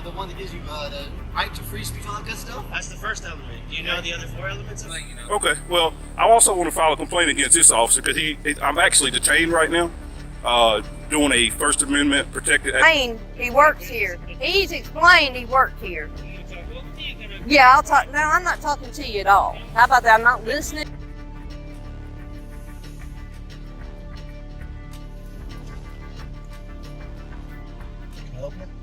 The one that gives you the right to free speech, all that good stuff. That's the first element. Do you know the other 4 elements? Okay, well, I also want to file a complaint against this officer because I'm actually detained right now, doing a First Amendment protected. He works here. He's explained he worked here. Yeah, I'll talk. No, I'm not talking to you at all. How about that? I'm not listening.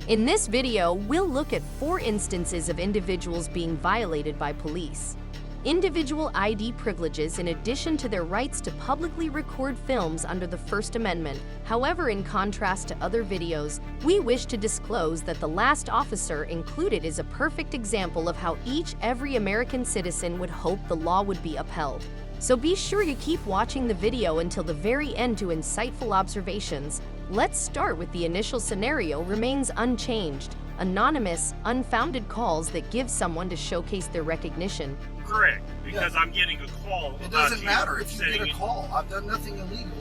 In this video, we'll look at 4 instances of individuals being violated by police. Individual ID privileges in addition to their rights to publicly record films under the First Amendment. However, in contrast to other videos, we wish to disclose that the last officer included is a perfect example of how every American citizen would hope the law would be upheld. So be sure you keep watching the video until the very end to insightful observations. Let's start with the initial scenario remains unchanged. Anonymous, unfounded calls that give someone to showcase their recognition. Correct, because I'm getting a call. It doesn't matter if you get a call. I've done nothing illegal.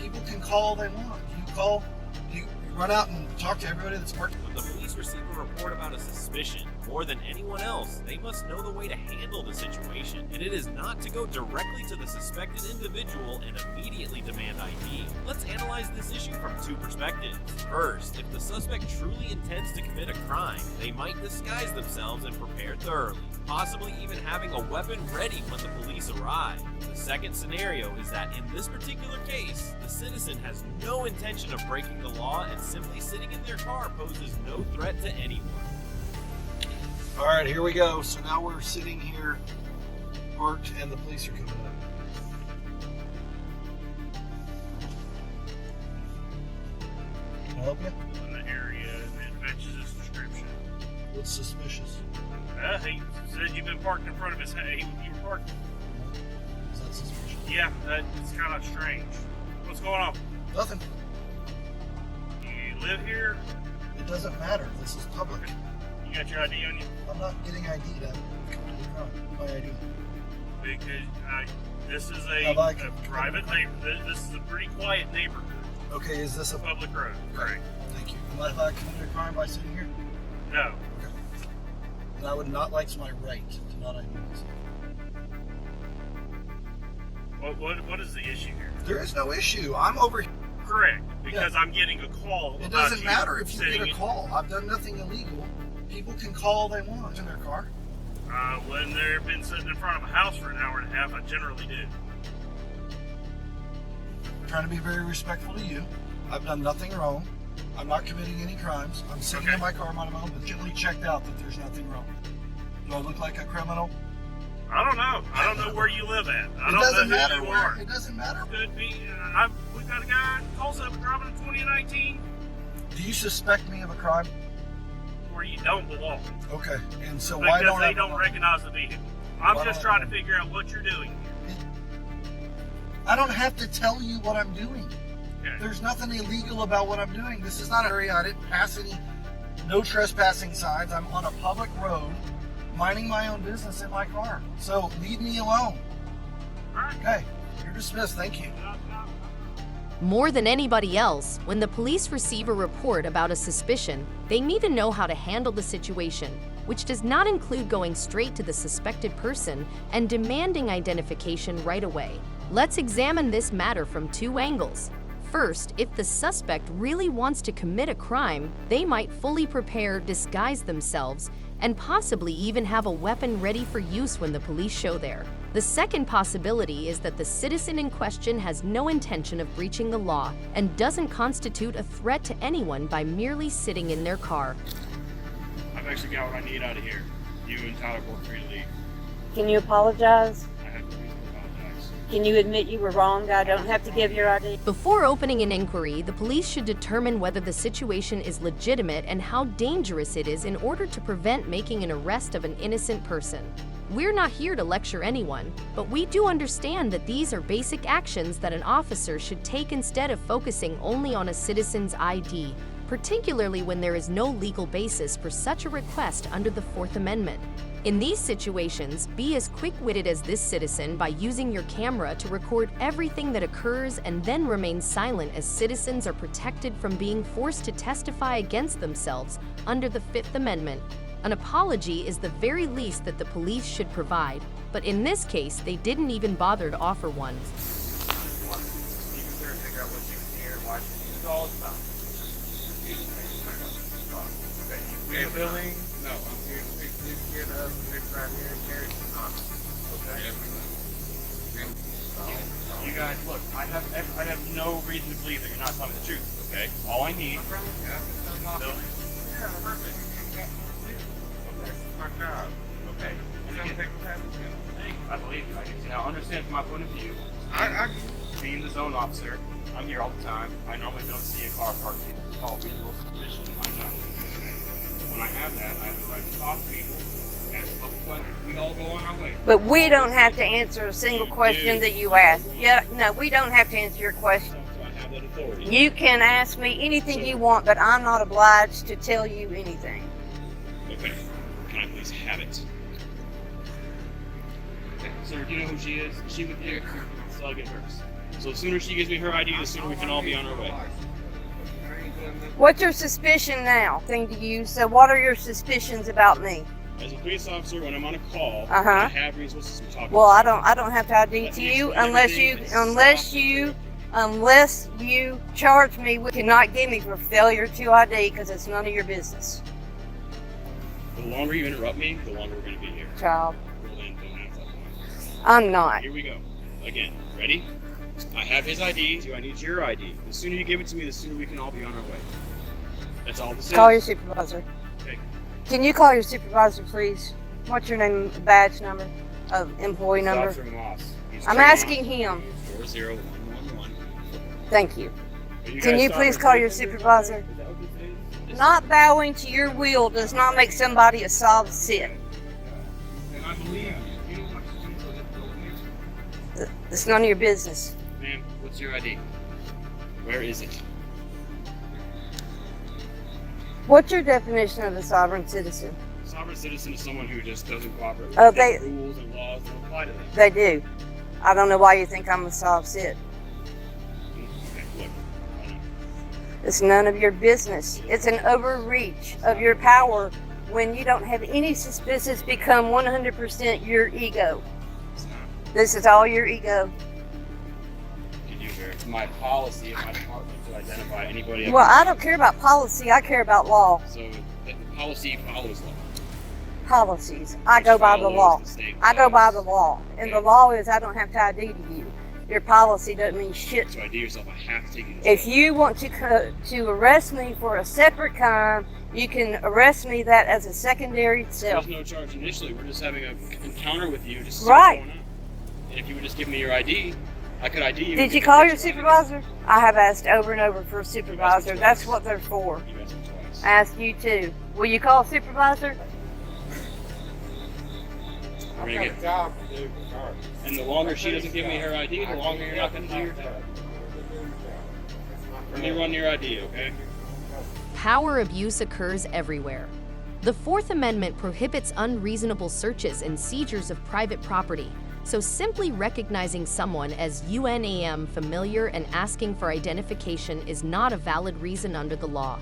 People can call all they want. You call, you run out and talk to everybody that's working. When the police receive a report about a suspicion, more than anyone else, they must know the way to handle the situation, and it is not to go directly to the suspected individual and immediately demand ID. Let's analyze this issue from 2 perspectives. First, if the suspect truly intends to commit a crime, they might disguise themselves and prepare thoroughly, possibly even having a weapon ready when the police arrive. The second scenario is that in this particular case, the citizen has no intention of breaking the law and simply sitting in their car poses no threat to anyone. All right, here we go. So now we're sitting here, parked, and the police are coming up. Can I help you? In the area that matches this description. What's suspicious? He said you've been parked in front of his house. You were parked. Is that suspicious? Yeah, that's kind of strange. What's going on? Nothing. You live here? It doesn't matter. This is public. You got your ID on you? I'm not getting ID'd. I'm completely wrong. My ID. Because this is a private neighborhood. This is a pretty quiet neighborhood. Okay, is this a Public road. Correct. Thank you. Am I allowed to commit a crime by sitting here? No. Okay. And I would not like my right to not ID myself. What is the issue here? There is no issue. I'm over here. Correct. Because I'm getting a call. It about doesn't matter if you sitting get a call. I've done nothing illegal. People can call all they want in their car. When they've been sitting in front of a house for an hour and a half, I generally do. I'm trying to be very respectful to you. I've done nothing wrong. I'm not committing any crimes. I'm sitting in my car, minding my own business. Generally checked out that there's nothing wrong. Do I look like a criminal? I don't know. I don't know where you live at. I It don't doesn't know who matter you where. are. It doesn't matter. Could be. We've got a guy calls up driving a 2019 Do you suspect me of a crime? where you don't belong. Okay. And so why Because don't they I don't belong? recognize the vehicle. I'm Why just don't I trying to figure out what you're doing here. I don't have to tell you what I'm doing. Okay. There's nothing illegal about what I'm doing. This is not a area. I didn't pass any no trespassing signs. I'm on a public road, minding my own business in my car. So leave me alone. All right. Okay. You're dismissed. Thank you. More than anybody else, when the police receive a report about a suspicion, they need to know how to handle the situation, which does not include going straight to the suspected person and demanding identification right away. Let's examine this matter from 2 angles. First, if the suspect really wants to commit a crime, they might fully prepare, disguise themselves, and possibly even have a weapon ready for use when the police show there. The second possibility is that the citizen in question has no intention of breaching the law and doesn't constitute a threat to anyone by merely sitting in their car. I've actually got what I need out of here. You and Tyler both free to leave. Can you apologize? I have no reason to apologize. Can you admit you were wrong? I don't have to give your ID. Before opening an inquiry, the police should determine whether the situation is legitimate and how dangerous it is in order to prevent making an arrest of an innocent person. We're not here to lecture anyone, but we do understand that these are basic actions that an officer should take instead of focusing only on a citizen's ID. particularly when there is no legal basis for such a request under the Fourth Amendment. In these situations, be as quick-witted as this citizen by using your camera to record everything that occurs and then remain silent, as citizens are protected from being forced to testify against themselves under the Fifth Amendment. An apology is the very least that the police should provide, but in this case, they didn't even bother to offer one. Billing? No, I'm here to fix this kid up, fix right here, and carry it on. Okay? You guys, look, I have no reason to believe that you're not telling me the truth, okay? All I need. Yeah, perfect. That's my job. Okay. And some people have it too. I believe you. I guess. Now, understand from my point of view, I being the zone officer, I'm here all the time. I normally don't see a car parked here. It's called reasonable suspicion. I know. When I have that, I have the right to talk to people, ask a couple questions. We all go on our way. But we don't have to answer a single question that you ask. Yeah, no, we don't have to answer your question. So I have that authority. You can ask me anything you want, but I'm not obliged to tell you anything. Okay. Can I please have it? Okay. Sir, do you know who she is? Is she with you? So I'll get hers. So the sooner she gives me her ID, the sooner we can all be on our way. What's your suspicion now? Thing to you. So what are your suspicions about me? As a police officer, when I'm on a call, Uh-huh. I have reasonable suspicion talking. Well, I don't have to ID to you unless you charge me with cannot give me for failure to ID, because it's none of your business. The longer you interrupt me, the longer we're going to be here. Child, Well, then, don't act like one. I'm not. Here we go. Again, ready? I have his ID, so I need your ID. The sooner you give it to me, the sooner we can all be on our way. That's all this is. Call your supervisor. Okay. Can you call your supervisor, please? What's your name, badge number, employee number? Dr. Moss. He's I'm trained asking him. 40111. Thank you. Are Can guys you sorry please for call this? your supervisor? Is that what this is? Not bowing to your will does not make somebody a sob sit. And I believe you. You know what to do. It's none of your business. Ma'am, what's your ID? Where is it? What's your definition of a sovereign citizen? A sovereign citizen is someone who just doesn't cooperate. Oh, The rules and laws don't apply to them. They do. I don't know why you think I'm a sob sit. Okay, look. I know. It's none of your business. It's an overreach of your power when you don't have any suspicions become 100% your ego. It's not. This is all your ego. Did you hear? It's my policy of my department to identify anybody. Well, I don't care about policy. I care about law. So the policy follows law. Policies. I go by the Follows law. the state I go by laws. the law. And the Okay. law is I don't have to ID to you. Your policy doesn't mean shit. To ID yourself, I have to take you to If jail. you want to arrest me for a separate crime, you can arrest me that as a secondary self. There's no charge initially. We're just having an encounter with you just to see Right. what's going on. And if you would just give me your ID, I could ID you. Did you call your supervisor? I have asked over and over for a supervisor. That's what they're for. You asked me twice. I asked you too. Will you call a supervisor? We're I've gonna got a get, job to do regardless. and the longer she doesn't give me her ID, the longer you're not going to do your job. Let me run your ID, okay? Power abuse occurs everywhere. The Fourth Amendment prohibits unreasonable searches and seizures of private property, so simply recognizing someone as UNAM familiar and asking for identification is not a valid reason under the law.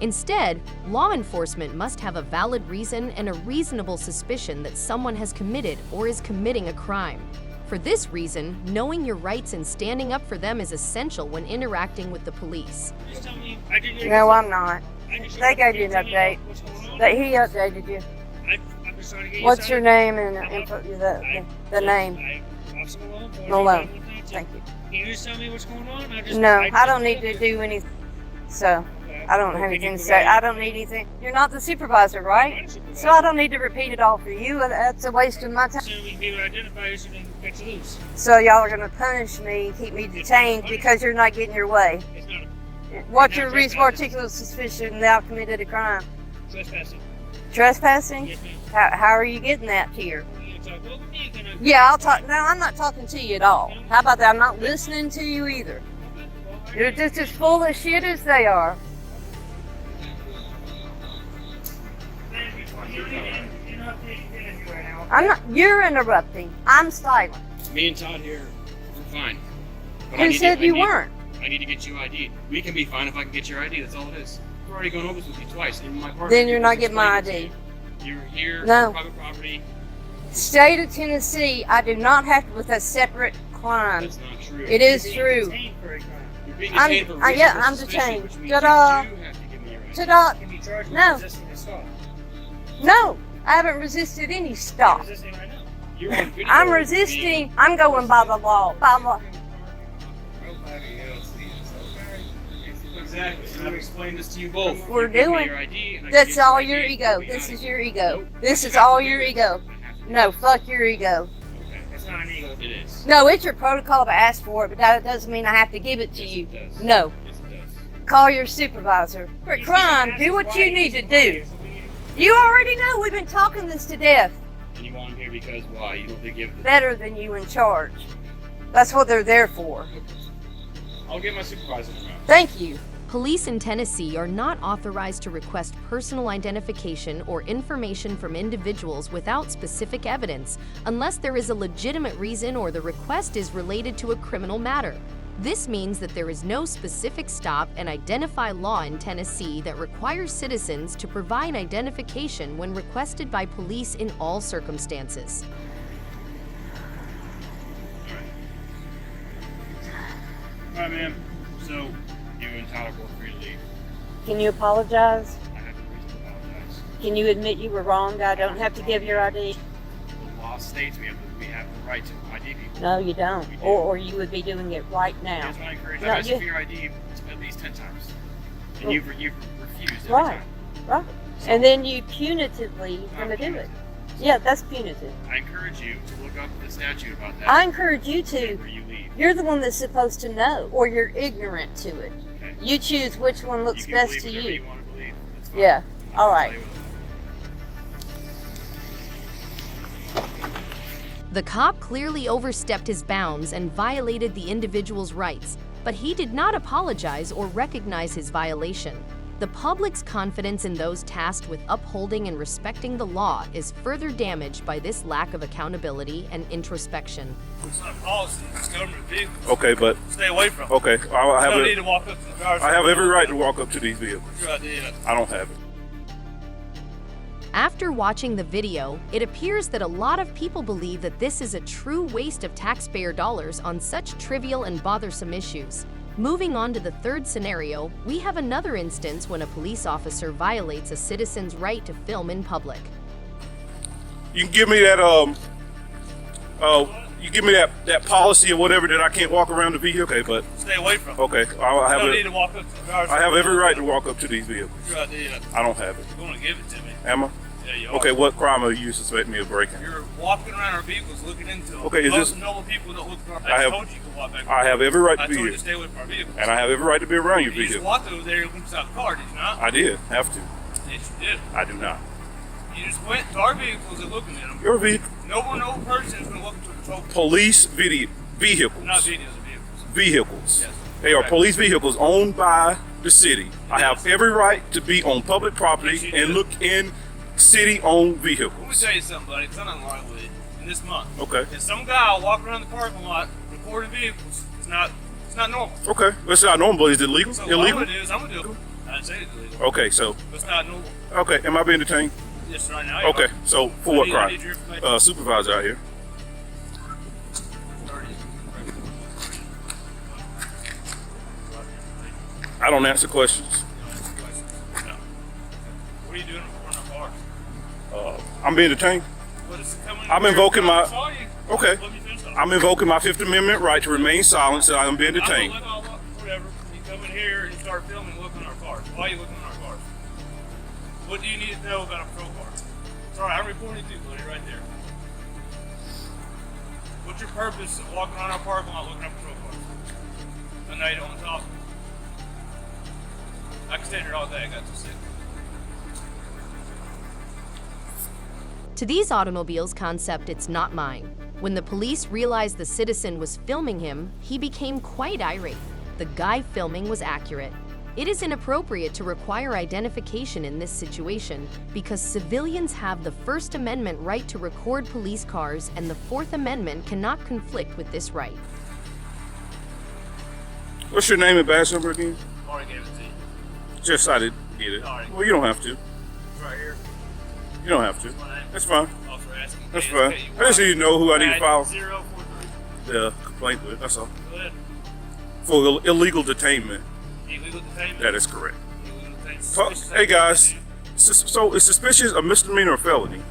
Instead, law enforcement must have a valid reason and a reasonable suspicion that someone has committed or is committing a crime. For this reason, knowing your rights and standing up for them is essential when interacting with the police. Just tell me, I didn't No, I'm not. I just- They gave you an tell me update. what's going on. But he updated you. I'm just trying to get you What's your started. name and the name? Officer Malone. Malone. Thank you. Can you just tell me what's going on? I No, just I don't need to do anything. So, I don't have anything to say. I don't need anything. You're not the supervisor, right? So I don't need to repeat it all for you. That's a waste of my time. So we can be able to identify you so we can catch you loose. So y'all are going to punish me, keep me detained because you're not getting your way. It's not What's your reasonable articulate suspicion that I've committed a crime? trespassing. Trespassing? Yes, ma'am. How are you getting that here? You can talk over me, you can, Yeah, I'll talk. No, I'm not talking to you at all. How about that? I'm not listening to you either. You're just as full of shit as they are. I'm not. You're interrupting. I'm silent. Me and Todd here, we're fine. But Who said you weren't? I need to get you ID. We can be fine if I can get your ID. That's all it is. We've already gone over this with you twice. In my partner, Then you're not getting my ID. You're here No. for private property. State of Tennessee, I do not have to with a separate crime. That's not true. It is true. You're being detained for reasonable Yeah, I'm suspicion, detained. which means Ta-da. you do have to give me your ID. Ta-da. Can be charged with No. resisting assault. No, I haven't resisted any stop. Resisting right now. You're on video I'm being- resisting. I'm going by the law. By law. Nobody else is, okay? Exactly. And I've explained this to you both. We're You give me doing- your ID, and I can That's get all ID, your we'll ego. be This out is of your here. ego. Nope. This I is have all to your do it. ego. I have to do No, it. fuck your ego. Okay. That's not an ego. It is. No, it's your protocol to ask for it, but that doesn't mean I have to give it to Yes, you. it does. No. Yes, it does. Call your supervisor. For crime, do what you need to do. You already know we've been talking this to death. And you want him here because why? You don't think you have the... Better than you in charge. That's what they're there for. I'll get my supervisor around. Thank you. Police in Tennessee are not authorized to request personal identification or information from individuals without specific evidence, unless there is a legitimate reason or the request is related to a criminal matter. This means that there is no specific stop and identify law in Tennessee that requires citizens to provide identification when requested by police in all circumstances. All right, ma'am. So, you and Tyler both free to leave. Can you apologize? I have no reason to apologize. Can you admit you were wrong? I don't have to give your ID. The law states we have the right to ID people. No, you don't. We do. Or you would be doing it right now. Here's what I encourage. No, I've asked you- you for your ID at least 10 times. And Well, you've refused every Right. time. Right. And then you punitively gonna do it. Yeah, that's punitive. I encourage you to look up the statute about that I encourage you to. before you leave. You're the one that's supposed to know, or you're ignorant to it. Okay? You choose which one looks you can best believe to whatever you. you want to believe. That's fine. Yeah. I'm not All gonna right. play with it. The cop clearly overstepped his bounds and violated the individual's rights, but he did not apologize or recognize his violation. The public's confidence in those tasked with upholding and respecting the law is further damaged by this lack of accountability and introspection. It's not a policy. It's government vehicles. Okay, but Stay away from it. okay, You don't need to walk up to the driver's I have side. every right to walk up to these vehicles. Your idea. I don't have it. After watching the video, it appears that a lot of people believe that this is a true waste of taxpayer dollars on such trivial and bothersome issues. Moving on to the third scenario, we have another instance when a police officer violates a citizen's right to film in public. You can give me that you give me that policy or whatever that I can't walk around the vehicle. Okay, but Stay away from it. okay, I You have don't need to walk up to the driver's I have side. every right to walk up to these vehicles. Your idea. I don't have it. You want to give it to me? Am I? Yeah, you are. Okay, what crime are you suspecting me of breaking? You're walking around our vehicles looking into them. Okay, is Most this- normal people don't look at our I have- told you to walk back. I have every right I to be told you here. to stay away from our vehicles. And I have every right to be around your You just vehicle. walked over there and looked inside the car, did you not? I did have to. Yes, you did. I do not. You just went to our vehicles and looking at them. Your vehicle, No person is going to look into a patrol car. police vehicles. Not videos of vehicles. Vehicles. Yes. They are Right. police vehicles owned by the city. I have every right to be on public Yes, property you and do. look in city-owned Let me vehicles. tell you something, buddy. It's not right with it in this month. Okay. If some guy walking around the parking lot recording vehicles, it's not normal. Okay. That's not normal. Is it legal? So Illegal? what I'm gonna do is I'm gonna do it. I didn't say it's illegal. Okay. So. But it's not normal. Okay. Am I being detained? Yes, right now. Okay. So for what I crime? need your information. Supervisor out here. I don't answer questions. No. What are you doing in front of our car? I'm being detained. What is coming I'm here? invoking my- I saw you. Okay. Let me finish talking. I'm invoking my Fifth Amendment right to remain silent, so I'm being detained. I'm gonna let whatever. You come in here and you start filming, looking at our cars. Why are you looking at our cars? What do you need to know about a patrol car? Sorry, I'm recording you, buddy, right there. What's your purpose of walking around our parking lot looking at patrol cars? I know you don't want to talk. I can stay here all day. I got this sick. To these automobiles concept, it's not mine. When the police realized the citizen was filming him, he became quite irate. The guy filming was accurate. It is inappropriate to require identification in this situation because civilians have the First Amendment right to record police cars, and the Fourth Amendment cannot conflict with this right. What's your name and badge number again? Already gave it to you. Just I didn't get it. Alright. Well, you don't have to. It's right here. You don't have to. My name. That's fine. Officer asking. That's fine. I just need to know who I need to file 043. the complaint with. That's all. Go ahead. For illegal detainment. Illegal detainment. That is correct. Illegal detainment. So, Suspicious hey guys, activity. so is suspicious a misdemeanor or felony?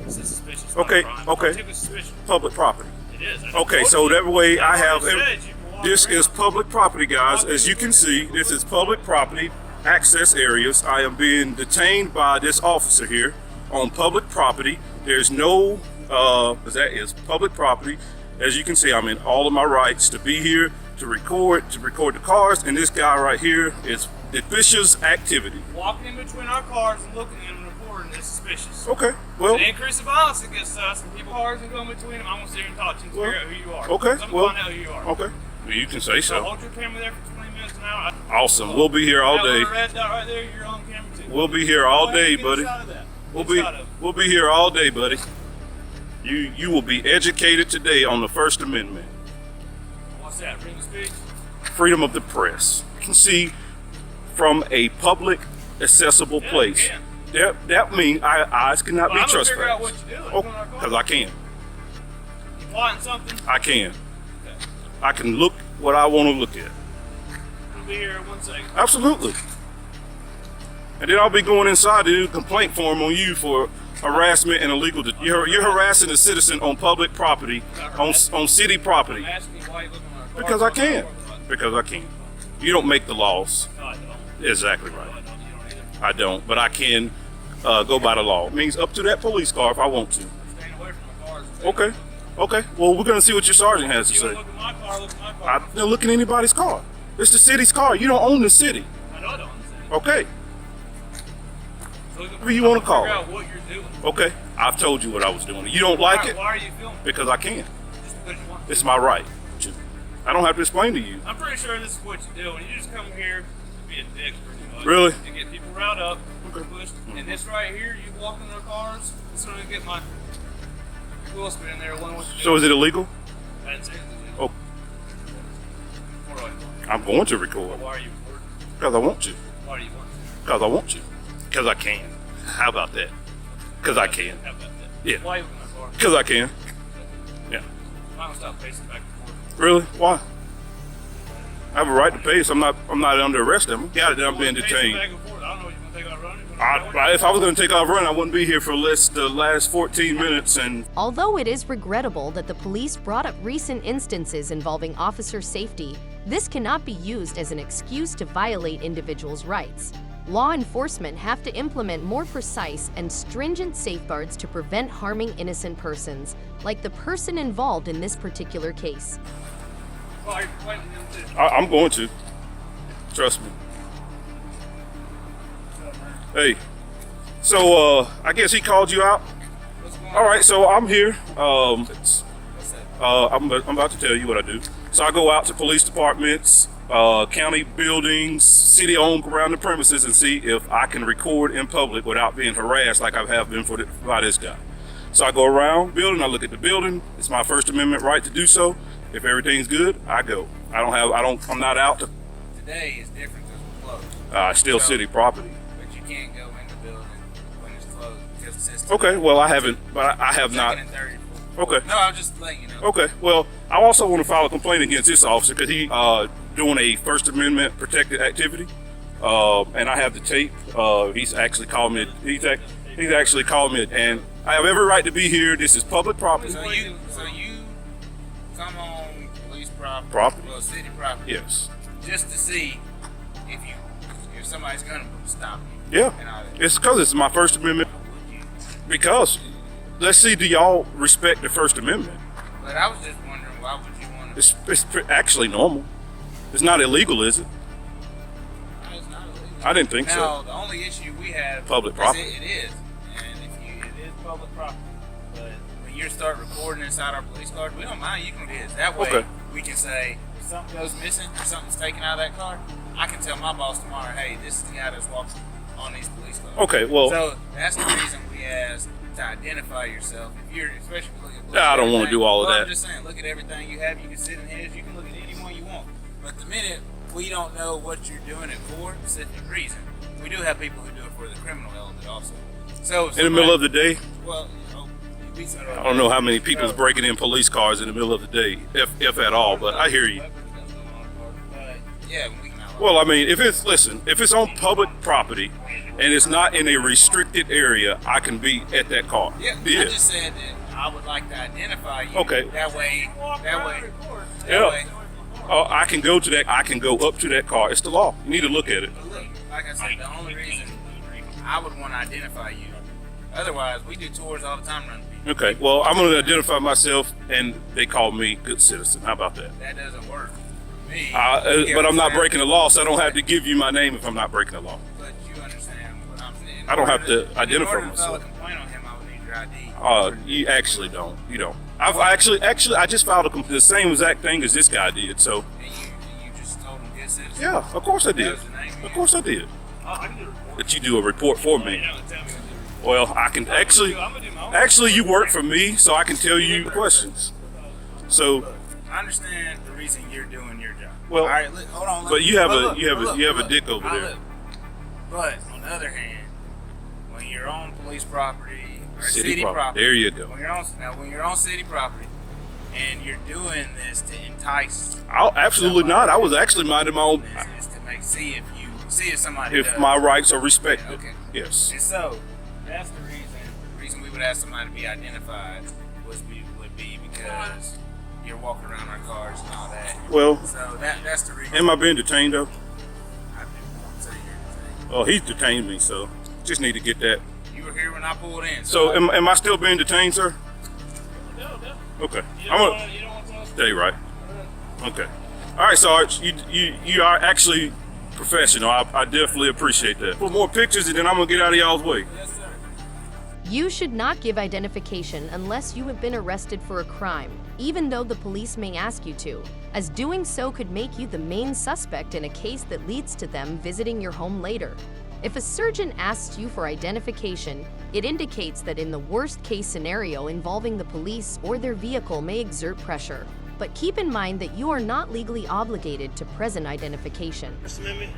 It's a suspicious. Okay, not a crime. okay. Particular suspicion. Public property. It is. I Okay, told so you. that way I That's have. what I said. You can walk This around. is public property, guys. As you can see, this is public property access areas. I am being detained by this officer here on public property. There's no, that is public property. As you can see, I'm in all of my rights to be here, to record the cars, and this guy right here is officious activity. Walking in between our cars and looking at them and recording is suspicious. Okay, well, To increase the violence against us and people cars and go in between them, I'm gonna sit here and talk to you and figure out who you are. okay, So I'm well, gonna find out who you are. okay. Well, you can say So so. hold your camera there for 20 minutes an hour. Awesome. We'll be here all That day. little red dot right there, you're on camera too. We'll be here all Go ahead day, and get a buddy. shot of that. We'll Get a be shot of it. we'll be here all day, buddy. You will be educated today on the First Amendment. What's that? Freedom of speech? Freedom of the press. You can see from a public accessible Yeah, place. you can. That means eyes cannot Well, be I'm gonna figure out trespassed. what you're doing. Oh, Doing our cars. because I can. You plotting something? I can. Okay. I can look what I want to look at. We'll be here in 1 second. Absolutely. And then I'll be going inside to do a complaint form on you for harassment and illegal. You're harassing a citizen on public property, on city property. I'm asking you why you looking at our cars. Because I can. Because I can. You don't make the laws. No, I don't. Exactly No, right. I don't. You don't either. I don't, but I can go by the law. It means up to that police car if I want to. Staying away from the cars. Okay. Okay. Well, we're gonna see what your sergeant has to You say. wanna look at my car, look at my car. I don't look at anybody's car. It's the city's car. You don't own the city. I know I don't understand. Okay. So look at- Who you wanna I'm call? Figure out what you're doing. Okay. I've told you what I was doing. You don't like it Why are you filming? because I can. Just because you want to. It's my right. I don't have to explain to you. I'm pretty sure this is what you do. You just come here to be a dick, pretty much. Really? To get people riled up, Okay. pushed. And this right here, you walk in their cars, this is going to get my wheel spin in there. One what to do. So is it illegal? I didn't say anything. Oh, What are you? I'm going to record Why are you recording? because I want to. Why do you want to? Because I want to. Because I can. How about that? Because I can. How about that? Yeah. Why are you looking at my car? Because I can. Yeah. I'm not going to stop pacing back and forth. Really? Why? I have a right to pace. I'm not under arrest. Am I? Yeah, I'm being Pacing detained. back and forth. I don't know what you're going to take out running. If I was going to take off running, I wouldn't be here for the last 14 minutes. And Although it is regrettable that the police brought up recent instances involving officer safety, this cannot be used as an excuse to violate individuals' rights. Law enforcement have to implement more precise and stringent safeguards to prevent harming innocent persons, like the person involved in this particular case. Why are you complaining to them too? I'm going to. Trust me. Hey. So, I guess he called you out? What's going on? All right, so I'm here. I'm about to tell you what I do. So I go out to police departments, county buildings, city-owned around the premises, and see if I can record in public without being harassed like I have been by this guy. So I go around building, I look at the building. It's my First Amendment right to do so. If everything's good, I go. I'm not out to. Today is different because we're closed. It's still city property. But you can't go in the building when it's closed because it says Okay, well I haven't, but I have not. second and third. Okay. No, I'm just letting you know. Okay, well, I also want to file a complaint against this officer because he doing a First Amendment protected activity, and I have the tape. He's actually called me. He's actually called me, and I have every right to be here. This is public property. So you come on police property, Property? well, city property, Yes. just to see if somebody's gonna stop you. Yeah. And all that. It's because it's my First Amendment. Because, let's see, do y'all respect the First Amendment? But I was just wondering, why would you want to? It's actually normal. It's not illegal, is it? No, it's not illegal. I didn't think Now, so. the only issue we have Public is property. It is, and it is public property. But when you start recording inside our police cars, we don't mind. You can do this. That way, Okay. we can say if something goes missing or something's taken out of that car, I can tell my boss tomorrow, hey, this is the guy that's walking on these police cars. Okay, well, So that's the reason we ask to identify yourself. If you're, especially look I don't want to everything. do all of Well, that. I'm just saying, look at everything you have. You can sit in his. You can look at any one you want. But the minute we don't know what you're doing it for, specific reason, we do have people who do it for the criminal element also. So in the middle of the day, well, I don't know how many people's breaking in police cars in the middle of the day, if at all. But I hear you. But yeah, Well, I mean, if it's on public property and it's not in a restricted area, I can be at that car. Yeah, I just said that I would like to identify you. Okay. That way. Yeah. Oh, I can go to that. I can go up to that car. It's the law. You need to look at it. But look, like I said, the only reason I would want to identify you. Otherwise, we do tours all the time running people. Okay. Well, I'm going to identify myself, and they call me good citizen. How about that? That doesn't work. Me. But I'm not breaking the law, so I don't have to give you my name if I'm not breaking the law. But you understand what I'm saying. I don't have to identify in order myself. To file a complaint on him, I would need your ID. You actually don't. You don't. I've actually, I just filed the same exact thing as this guy did. So. And you just told him good citizen. Yeah, of course I did. That was the name, Of course I did. I can do a report. But you do a report for me. You know, tell me what to do. Well, I can actually. I'm gonna do my own. Actually, you work for me, so I can tell you questions. So. I understand the reason you're doing your job. Well, all right, look, hold on. but you have look, a dick over I'll there. look. But on the other hand, when you're on police property or City city property. property, There you go. when you're on city property and you're doing this to entice, Absolutely not. I was actually minding my own. is to see if somebody If does. my rights are respected. Okay. Yes. And so that's the reason. The reason we would ask somebody to be identified would be because you're walking around our cars and all that. Well, So that's the reason. am I being detained though? I didn't say you're detained. Oh, he's detained me, so just need to get that. You were here when I pulled in. So am I still being detained, sir? No. Okay. You I'm don't gonna want to tell us. stay right. Okay. All right, Sarge. You are actually professional. I definitely appreciate that. For more pictures, and then I'm gonna get out of y'all's way. Yes, sir. You should not give identification unless you have been arrested for a crime, even though the police may ask you to, as doing so could make you the main suspect in a case that leads to them visiting your home later. If a surgeon asks you for identification, it indicates that in the worst-case scenario involving the police or their vehicle may exert pressure. But keep in mind that you are not legally obligated to present identification. First Amendment?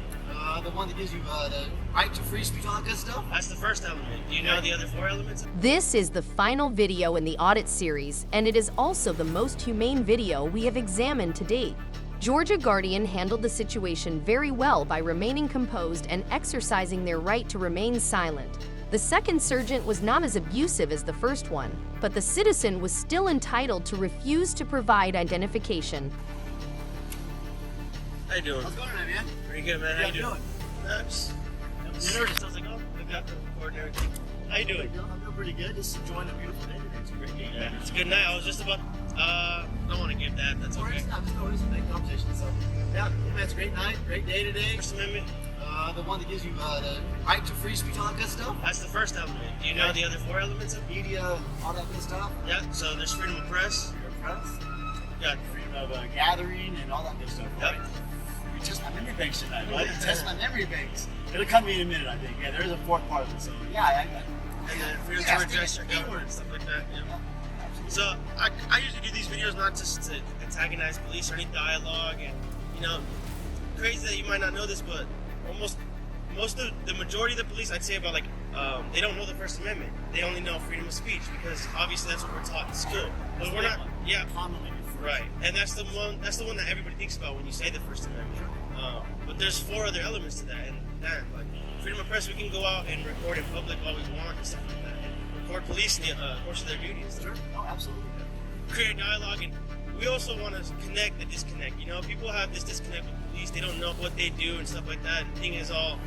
The one that gives you the right to free speech, all that good stuff. That's the first element. Do you know the other four elements? This is the final video in the audit series, and it is also the most humane video we have examined to date. Georgia Guardian handled the situation very well by remaining composed and exercising their right to remain silent. The second sergeant was not as abusive as the first one, but the citizen was still entitled to refuse to provide identification. How you doing? How's it going, man? Pretty good, man. How you doing? Nice. I was like, oh, I got the record and everything. How you doing? I'm doing pretty good. Just enjoying a beautiful day today. It's a great day. Yeah, it's a good night. I was just about, don't want to give that. That's okay. I'm just going to some conversation. So, yeah, it's a great night, great day today. First Amendment? The one that gives you the right to free speech, all that good stuff. That's the first element. Do you know the other four elements? Media, all that good stuff. Yeah, so there's freedom of press. Your press, Got freedom of gathering, and all that good stuff. Yep. Right? You test my memory banks tonight, right? You test my memory banks. It'll come to me in a minute, I think. Yeah, there is a fourth part of it. So, yeah, freedom to address your government and stuff like that. Yeah. So I usually do these videos not just to antagonize police or any dialogue, and crazy that you might not know this, but the majority of the police, I'd say about they don't know the First Amendment. They only know freedom of speech because obviously that's what we're taught in school. But we're not. Yeah. Right, and that's the one that everybody thinks about when you say the First Amendment. But there's four other elements to that, and that, like freedom of press, we can go out and record in public all we want and stuff like that, and record police in the course of their duties. Sure. Oh, absolutely. Create dialogue, and we also want to connect the disconnect. People have this disconnect with police. They don't know what they do and stuff like that. And the thing is well,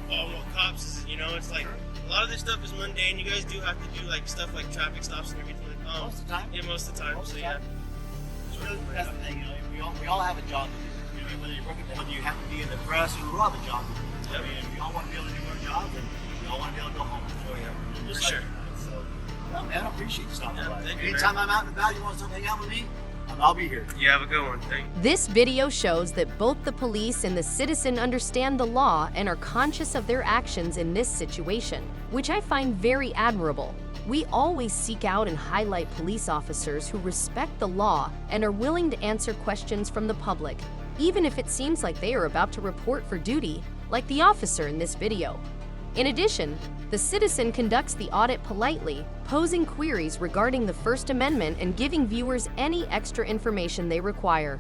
cops is, it's like a lot of this stuff is mundane. You guys do have to do stuff like traffic stops and everything. Most of the time. Yeah, most of the time. That's the thing, we all have a job to do. Whether you have to be in the press, we all have a job to do. I mean, we all want to be able to do our jobs, and we all want to be able to go home and enjoy it. For sure. So, well, man, I appreciate you stopping by. Thank you, Anytime I'm out and about, you want to come hang out with me, I'm I'll be here. You have a good one. Thank you. This video shows that both the police and the citizen understand the law and are conscious of their actions in this situation, which I find very admirable. We always seek out and highlight police officers who respect the law and are willing to answer questions from the public, even if it seems like they are about to report for duty, like the officer in this video. In addition, the citizen conducts the audit politely, posing queries regarding the First Amendment and giving viewers any extra information they require.